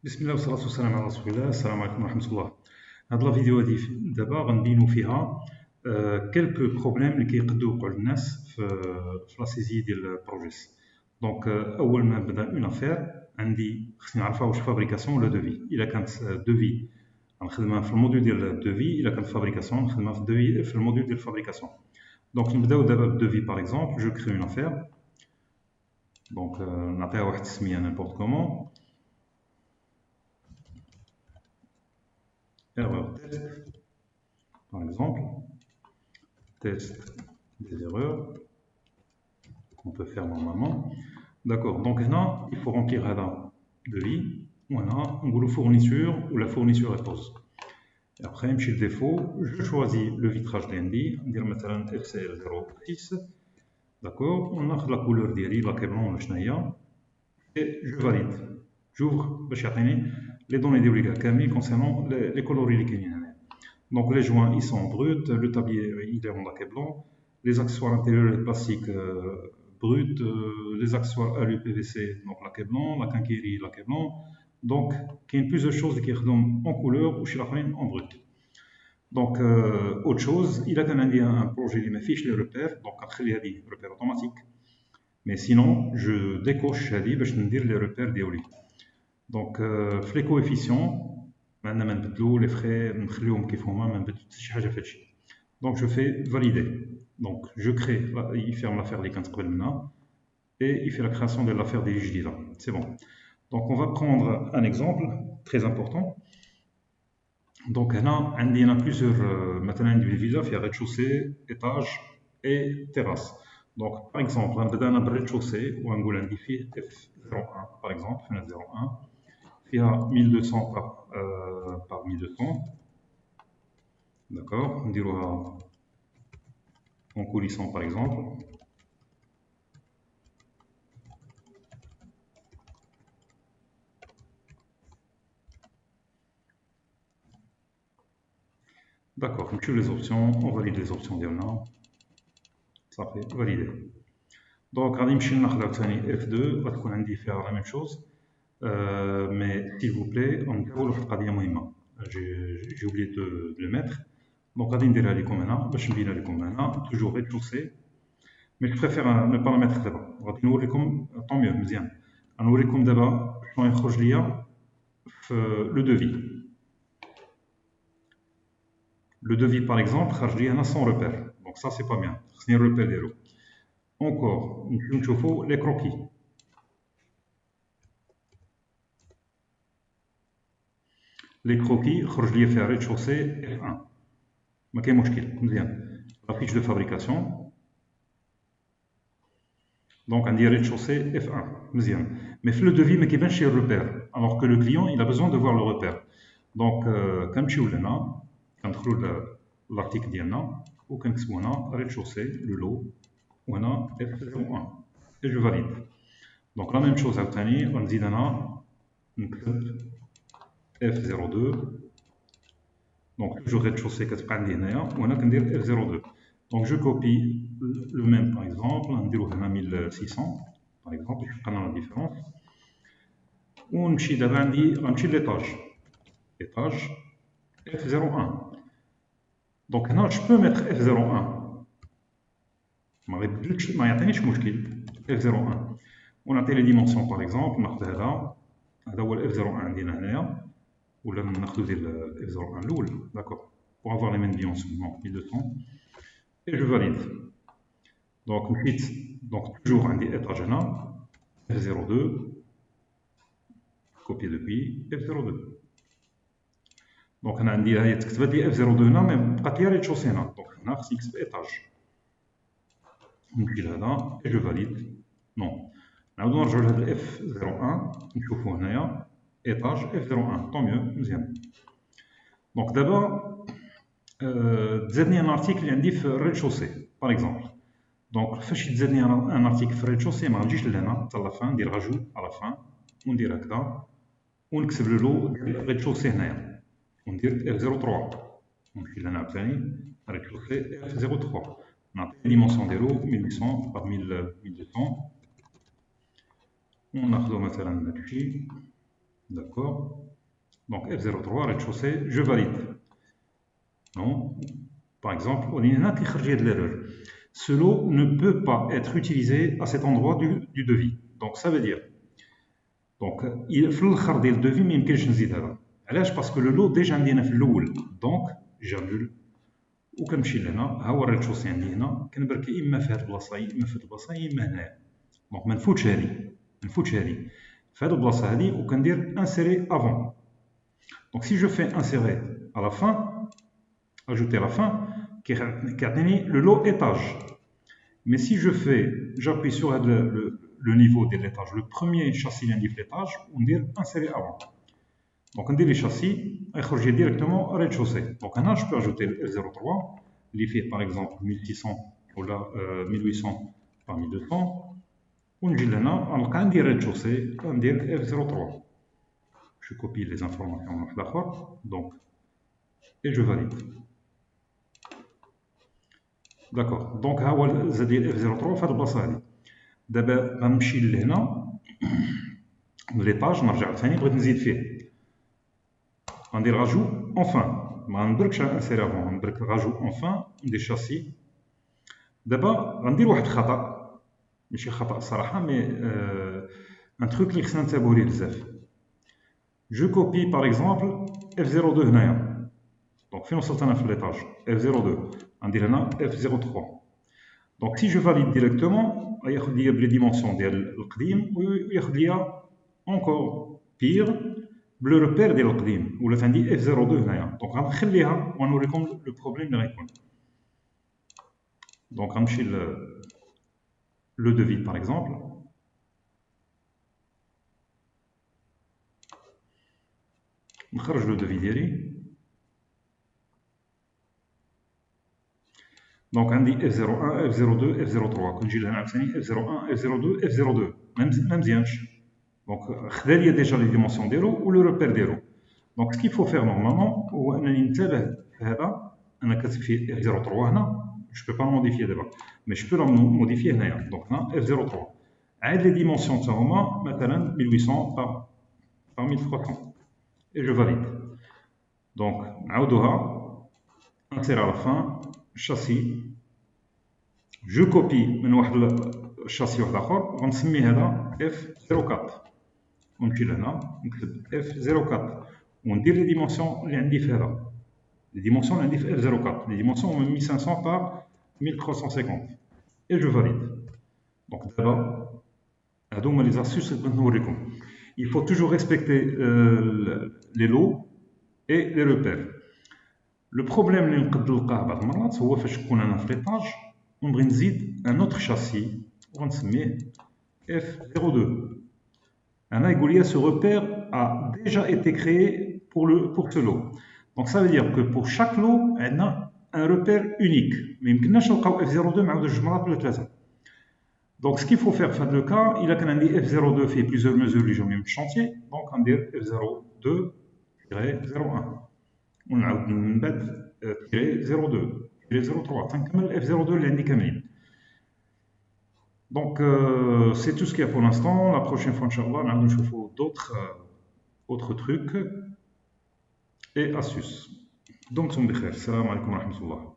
بسم الله والصلاة والسلام على رسول الله. السلام عليكم ورحمة الله. هاد لا فيديو هادي دابا غنبينو فيها كلكو بروبليم اللي كيقدروا يوقعوا للناس في لا سيزي ديال البروجيس. دونك اول ما نبدا اون افير عندي خصني نعرفها واش فابريكاسيون ولا دوفي. الا كانت دوفي غنخدمها في الموديول ديال الدوفي، الا كانت فابريكاسيون نخدمها في الدوفي في الموديول ديال الفابريكاسيون. دونك نبداو دابا بالدوفي. باغ اكزومبل جو كري اون افير، دونك نعطيها واحد التسميه نيمبورت كومون، erreur test, par exemple, test des erreurs qu'on peut faire normalement. D'accord, donc là, il faut remplir la devis, voilà, on le fourniture ou la fourniture est pose. Et après, chez le défaut, je choisis le vitrage DND, on dit maintenant FCL 06, d'accord, on a la couleur d'Iri, la blanc, le chenaya, et je valide. J'ouvre les données d'obligatoires concernant les coloris qui viennent. Donc les joints ils sont bruts, le tablier il est en laqué blanc, les accessoires intérieurs et plastiques bruts, les accessoires alu PVC donc laqué blanc, la quincaillerie laqué blanc. Donc il y a plusieurs choses qui sont en couleur ou chez la fin en brut. Donc autre chose, il a un projet qui m'affiche les repères, donc après il y a des repères automatiques. Mais sinon je décoche les repères d'Eoli. Donc les coefficients. Maintenant, ما نبدلو les frais نخليوهم كيف هما، ما نبدلو حتى شي حاجه في هادشي. Donc je fais valider. Donc je crée, il ferme l'affaire اللي كانت قبل منها et il fait la création de l'affaire ديالي جديده. C'est bon. Donc on va prendre un exemple très important. Donc هنا عندي plusieurs مثلا عندي الفيلا فيها rez-de-chaussée, étage et terrasse. Donc par exemple غنبدا انا بالrez-de-chaussée وغنقول عندي فيه F01 par exemple فينا 01 فيها 1200 par 1200. D'accord, on dira en coulissant par exemple. D'accord, on tue les options, on valide les options diagonales. Ça fait valider. Donc, on va F2, va faire la même chose. Mais s'il vous plaît, on va j'ai oublié de le mettre. Donc, on va dire comme maintenant, toujours rez-de-chaussée. Mais je préfère ne pas le mettre d'abord. On va dire tant mieux, bien. On va dire d'abord, le devis. Le devis, par exemple, il y a sans repère. Donc ça, c'est pas bien. C'est un repère d'héros. Encore, nous faut les croquis. Les croquis, il y a rez-de-chaussée F1. ما كاين مشكل مزيان. La fiche de fabrication. Donc on dit rez-de-chaussée F1 مزيان. Mais le devis ما كيبانش le repère. Alors que le client, il a besoin de voir le repère. Donc كنمشيو لهنا كندخلوا l'article ديالنا وكنكتبوا هنا rez-de-chaussée le lot وهنا F01 et je valide. Donc la même chose عاوتاني غنزيد انا نكتب F02. Donc toujours rez-de-chaussée كتبقى عندي هنايا وهنا كندير F02. Donc je copie le même par exemple نديرو هنا 1600 par exemple باش تبقى لنا la différence. ونمشي دابا عندي غنمشي l'étage F01. Donc هنا je peux mettre F01 ما يعطينيش مشكل F01 ونعطي لي ديمونسيون باغ اكزومبل ناخذ هذا هو F01 عندنا هنايا ولا ناخذ ديال F01 الاول داكور pour avoir les mêmes dimensions 1200 et je valide. Donc مشيت donc toujours عندي étage هنا F02 copier depuis F02. دونك هنا عندي هي تكتبت لي F02 هنا مي بقات لي ريتشوسي هنا دونك هنا خصني نكتب ايطاج نمشي لهذا et je valide. نو نعاودو نرجعو لهذا F01 نشوفو هنايا ايطاج F01 طون ميو مزيان. دونك دابا تزادني ان ارتيكل اللي عندي في الريتشوسي باغ اكزومبل. دونك فاش تزادني ان ارتيكل في الريتشوسي ما نجيش لهنا حتى لافان ندير راجو على فان وندير هكذا ونكتب لو ديال الريتشوسي هنايا وندير F03 ونمشي لهنا عاوتاني rez-de-chaussée F03 نعطي ديمونسيون ديالو 1800 par 1200 وناخذو مثلا هادشي D'accord. Donc F03 rez-de-chaussée, je valide. Non. Par exemple, on a de l'erreur. Ce lot ne peut pas être utilisé à cet endroit du devis. Donc ça veut dire, donc il faut le devis, mais il ne peut pas. Parce que le lot déjà عندنا في الأول. Donc j'annule. وكنمشي لهنا ها هو الريد-شوسي عندي هنا كنبرك اما في هاد البلاصه اما في هاد البلاصه اما هنايا دونك ما نفوتش هادي في هاد البلاصه هادي وكندير انسيري افون دونك سي جو في انسيري à la fin ajouter à la fin كيعطيني لو لو ايتاج mais si je fais j'appuie sur le niveau de l'étage le premier châssis اللي عندي في l'étage وندير انسيري افون دونك ندير لي شاسي يخرج لي ديريكتومون ريد-شوسي دونك هنا جو بو اجوتي F03 اللي فيه باغ اكزومبل 1600 ولا 1800 par 1200 ونجي لهنا نلقى عندي ريد-شوسي ندير F03 جو كوبي لي زانفورماسيون من واحد اخر دونك اي جو فاليد داكور دونك ها هو زاد F03 في هاد البلاصه هادي دابا غنمشي لهنا ليطاج نرجع ثاني بغيت نزيد فيه غندير راجو اونفان ما نبركش انسيري افون نبرك راجو اونفان ندير شاسي دابا غندير واحد الخطا ماشي خطا صراحه مي ان تروك اللي خصنا ننتبهوا ليه بزاف جو كوبي باغ اكزومبل F02 هنايا دونك فين وصلت انا في ليطاج F02 غندير هنا F03 دونك سي جو فاليد ديريكتومون ياخذ ليا بلي ديمونسيون ديال القديم وياخذ ليا اونكور بيغ بلو روبير ديال القديم ولات عندي F02 هنايا دونك غنخليها ونوريكم لو بروبليم اللي غيكون دونك غنمشي لو دوفي باغ اكزومبل نخرج لو دوفي ديالي دونك عندي F01 F02 F03 كنجي لهنا عاوتاني F01 F02 F02 ما مزيانش دونك خدا ليا ديجا لي ديمونسيون ديالو و لو روبير ديالو دونك سكي فو فير نورمالمون هو انني ننتبه في هذا انا كاتب فيه F03 هنا جو بو با موديفيه دابا مي جو بو موديفيه هنايا دونك هنا F03 عاد لي ديمونسيون تا هما مثلا 1800 par 1300 et je valide donc نعاودوها انسير على فان شاسي جو كوبي من واحد الشاسي واحد اخر غنسمي هذا F04 ونمشي لهنا نكتب F04 وندير لي ديمونسيون اللي عندي في هذا لي ديمونسيون اللي عندي في F04 لي ديمونسيون هما 1500 par 1350 et je valide donc دابا هادو هما لي زاستيس اللي بغيت نوريكم il faut toujours respecter les lots et les repères لو بروبليم اللي نقد نلقاه بعض المرات هو فاش نكون انا في ليطاج ونبغي نزيد ان اوتر شاسي وغنسميه F02 هنا يقول لي ce repère a déjà été créé pour ce lot donc ça veut dire que pour chaque lot عندنا un repère unique ما يمكنناش نلقاو F02 مع جوج مرات ولا ثلاثه donc ce qu'il faut faire في هذا لو كا الا كان عندي F02 فيه plusieurs mesures اللي جاو من الشانتيي دونك غندير F02-01 ونعاود من بعد تيري 02 تيري 03 تنكمل F02 اللي عندي كاملين دونك سي تو سكي بور لانستون لا بروشين فوا ان شاء الله نعاودو نشوفو d'autres trucs et astuces دمتم بخير السلام عليكم ورحمه الله